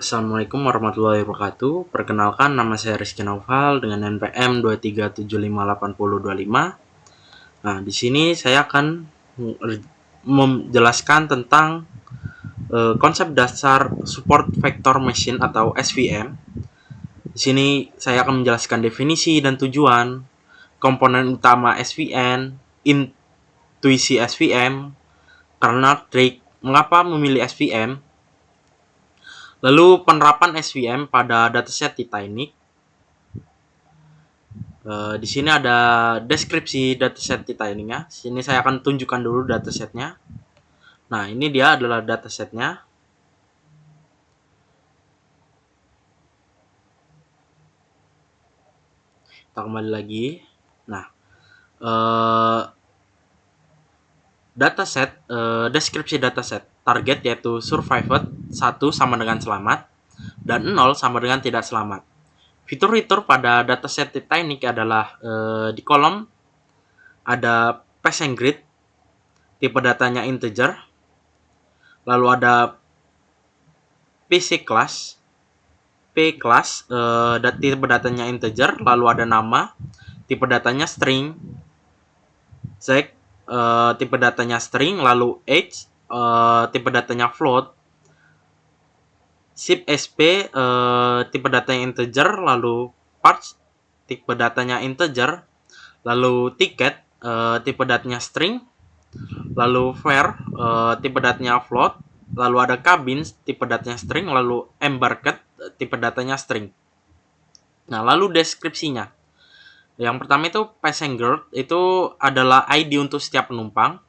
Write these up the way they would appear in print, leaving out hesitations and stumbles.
Assalamualaikum warahmatullahi wabarakatuh. Perkenalkan, nama saya Rizky Naufal dengan NPM 2375825. Nah, di sini saya akan menjelaskan tentang konsep dasar support vector machine atau SVM. Di sini saya akan menjelaskan definisi dan tujuan, komponen utama SVM, intuisi SVM, kernel trig, mengapa memilih SVM, lalu penerapan SVM pada dataset Titanic. Di sini ada deskripsi dataset Titanic-nya. Sini saya akan tunjukkan dulu datasetnya. Nah, ini dia adalah datasetnya. Kita kembali lagi. Nah, dataset, deskripsi dataset. Target yaitu survived, 1 sama dengan selamat, dan 0 sama dengan tidak selamat. Fitur-fitur pada dataset Titanic adalah di kolom ada pass and grid, tipe datanya integer, lalu ada PC class, P class, tipe datanya integer, lalu ada nama, tipe datanya string, Z, tipe datanya string, lalu H, tipe datanya float, zip SP, tipe datanya integer, lalu parts, tipe datanya integer, lalu ticket, tipe datanya string, lalu var, tipe datanya float, lalu ada cabins, tipe datanya string, lalu embarked, tipe datanya string. Nah, lalu deskripsinya. Yang pertama itu passenger, itu adalah ID untuk setiap penumpang.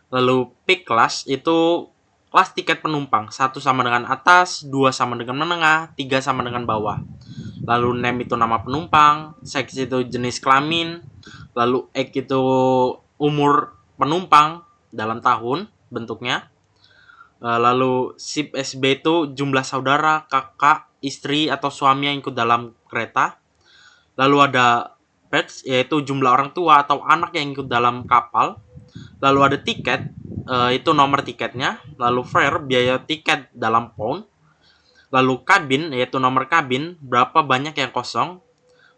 Lalu P class itu kelas tiket penumpang, 1 sama dengan atas, 2 sama dengan menengah, 3 sama dengan bawah. Lalu name itu nama penumpang, sex itu jenis kelamin, lalu age itu umur penumpang dalam tahun bentuknya. Lalu SIP SB itu jumlah saudara, kakak, istri atau suami yang ikut dalam kereta. Lalu ada pets, yaitu jumlah orang tua atau anak yang ikut dalam kapal. Lalu ada tiket, itu nomor tiketnya. Lalu fare, biaya tiket dalam pound. Lalu cabin, yaitu nomor kabin, berapa banyak yang kosong.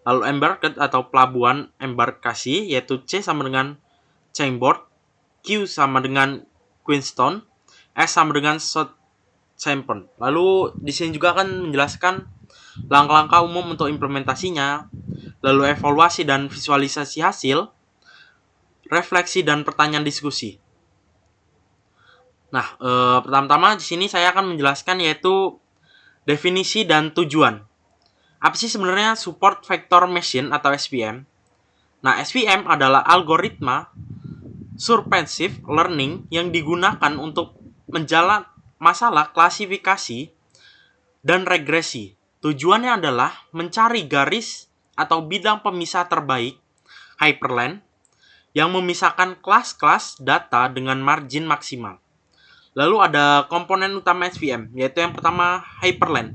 Lalu embarked atau pelabuhan embarkasi, yaitu C sama dengan Chambord, Q sama dengan Queenstown, S sama dengan Southampton. Lalu di sini juga akan menjelaskan langkah-langkah umum untuk implementasinya, lalu evaluasi dan visualisasi hasil, refleksi dan pertanyaan diskusi. Nah, pertama-tama di sini saya akan menjelaskan yaitu definisi dan tujuan. Apa sih sebenarnya support vector machine atau SVM? Nah, SVM adalah algoritma supervised learning yang digunakan untuk menjawab masalah klasifikasi dan regresi. Tujuannya adalah mencari garis atau bidang pemisah terbaik hyperlink yang memisahkan kelas-kelas data dengan margin maksimal. Lalu ada komponen utama SVM, yaitu yang pertama hyperlink.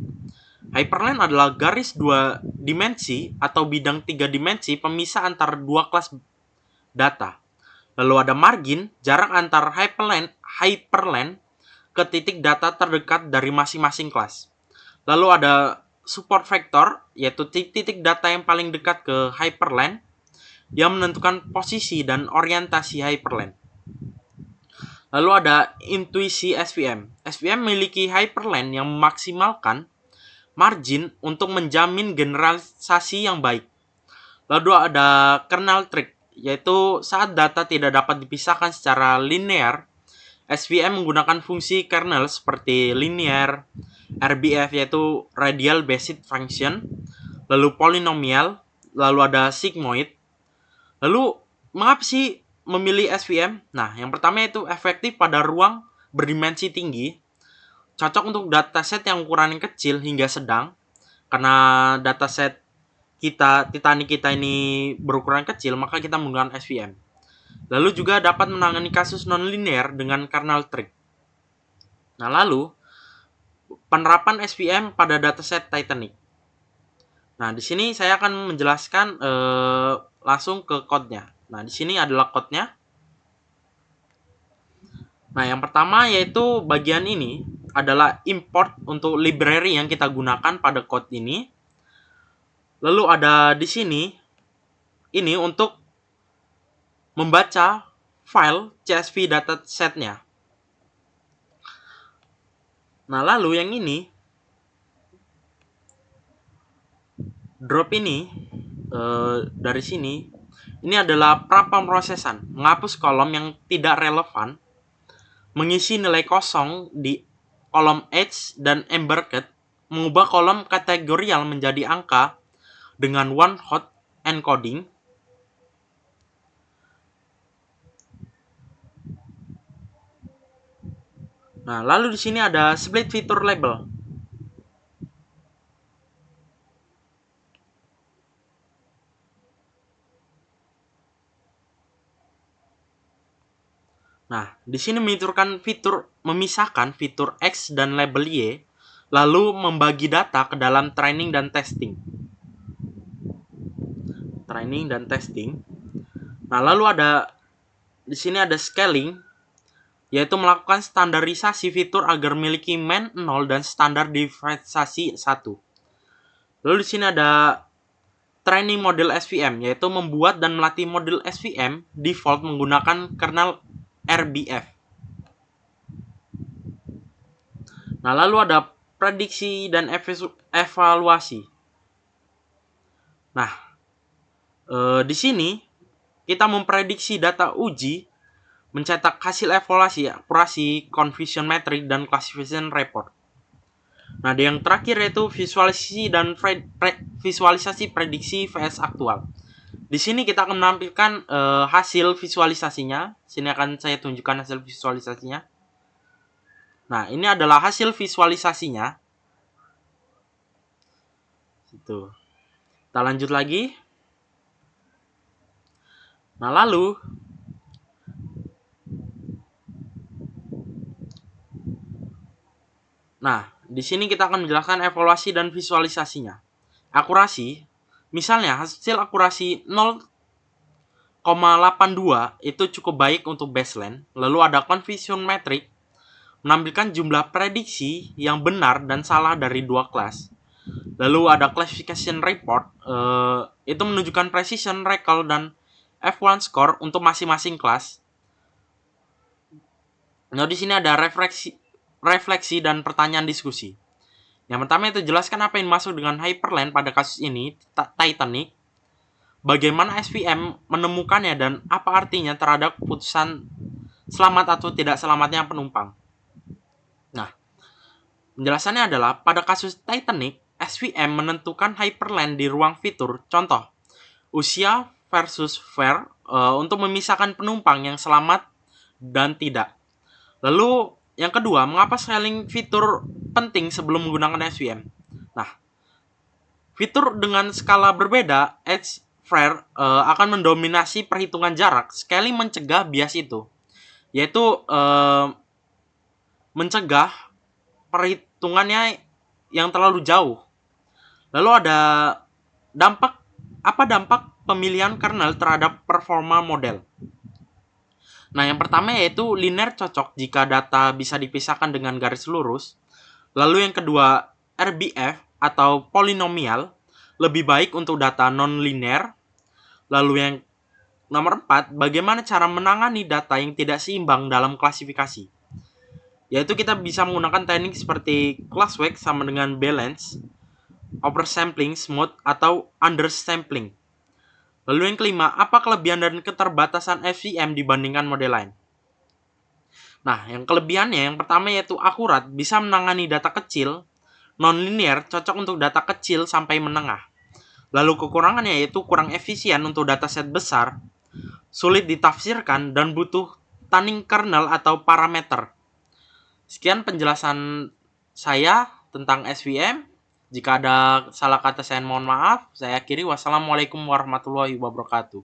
Hyperlink adalah garis 2 dimensi atau bidang 3 dimensi pemisah antara dua kelas data. Lalu ada margin, jarak antar hyperlink ke titik data terdekat dari masing-masing kelas. Lalu ada support vector, yaitu titik data yang paling dekat ke hyperlink yang menentukan posisi dan orientasi hyperlink. Lalu ada intuisi SVM. SVM memiliki hyperlink yang memaksimalkan margin untuk menjamin generalisasi yang baik. Lalu ada kernel trig, yaitu saat data tidak dapat dipisahkan secara linear, SVM menggunakan fungsi kernel seperti linear, RBF yaitu radial based function, lalu polinomial, lalu ada sigmoid. Lalu mengapa sih memilih SVM? Nah, yang pertama itu efektif pada ruang berdimensi tinggi, cocok untuk dataset yang ukurannya kecil hingga sedang, karena dataset Titanic kita ini berukuran kecil, maka kita menggunakan SVM. Lalu juga dapat menangani kasus non-linear dengan kernel trig. Nah, lalu penerapan SVM pada dataset Titanic. Nah, di sini saya akan menjelaskan langsung ke code-nya. Nah, di sini adalah code-nya. Nah, yang pertama yaitu bagian ini. adalah import untuk library yang kita gunakan pada code ini. Lalu ada di sini ini untuk membaca file CSV datasetnya. Nah, lalu yang ini drop ini dari sini ini adalah prapemrosesan, menghapus kolom yang tidak relevan, mengisi nilai kosong di kolom H dan embedded, mengubah kolom kategorial menjadi angka dengan one hot encoding. Nah, lalu di sini ada split feature label. Nah, di sini memisahkan fitur X dan label Y, lalu membagi data ke dalam training dan testing. Nah, lalu di sini ada scaling, yaitu melakukan standarisasi fitur agar memiliki main 0 dan standar diferensiasi 1. Lalu di sini ada training model SVM, yaitu membuat dan melatih model SVM default menggunakan kernel RBF. Nah, lalu ada prediksi dan evaluasi. Nah, di sini kita memprediksi data uji, mencetak hasil evaluasi, akurasi, confusion metric, dan classification report. Nah, yang terakhir yaitu visualisasi dan visualisasi prediksi vs aktual. Di sini kita akan menampilkan hasil visualisasinya. Sini akan saya tunjukkan hasil visualisasinya. Nah, ini adalah hasil visualisasinya. Itu. Kita lanjut lagi. Nah, lalu di sini kita akan menjelaskan evaluasi dan visualisasinya. Akurasi, misalnya hasil akurasi 0,82 itu cukup baik untuk baseline. Lalu ada confusion metric, menampilkan jumlah prediksi yang benar dan salah dari dua kelas. Lalu ada classification report, itu menunjukkan precision, recall, dan F1 score untuk masing-masing kelas. Nah, di sini ada refleksi dan pertanyaan diskusi. Yang pertama itu jelaskan apa yang masuk dengan Hyperland pada kasus ini, Titanic. Bagaimana SVM menemukannya dan apa artinya terhadap keputusan selamat atau tidak selamatnya penumpang. Nah, penjelasannya adalah pada kasus Titanic, SVM menentukan Hyperland di ruang fitur. Contoh, usia versus fare untuk memisahkan penumpang yang selamat dan tidak. Lalu yang kedua, mengapa scaling fitur penting sebelum menggunakan SVM? Nah, fitur dengan skala berbeda, H fare akan mendominasi perhitungan jarak. Scaling mencegah bias itu, yaitu mencegah perhitungannya yang terlalu jauh. Lalu ada dampak pemilihan kernel terhadap performa model. Nah, yang pertama yaitu linear cocok jika data bisa dipisahkan dengan garis lurus. Lalu yang kedua, RBF atau polinomial, lebih baik untuk data non-linear. Lalu yang nomor 4, bagaimana cara menangani data yang tidak seimbang dalam klasifikasi. Yaitu kita bisa menggunakan teknik seperti class-weight sama dengan balance, oversampling, smooth, atau undersampling. Lalu yang kelima, apa kelebihan dan keterbatasan SVM dibandingkan model lain? Nah, yang kelebihannya yang pertama yaitu akurat, bisa menangani data kecil, non-linear, cocok untuk data kecil sampai menengah. Lalu kekurangannya yaitu kurang efisien untuk dataset besar, sulit ditafsirkan, dan butuh tuning kernel atau parameter. Sekian penjelasan saya tentang SVM. Jika ada salah kata saya mohon maaf. Saya akhiri. Wassalamualaikum warahmatullahi wabarakatuh.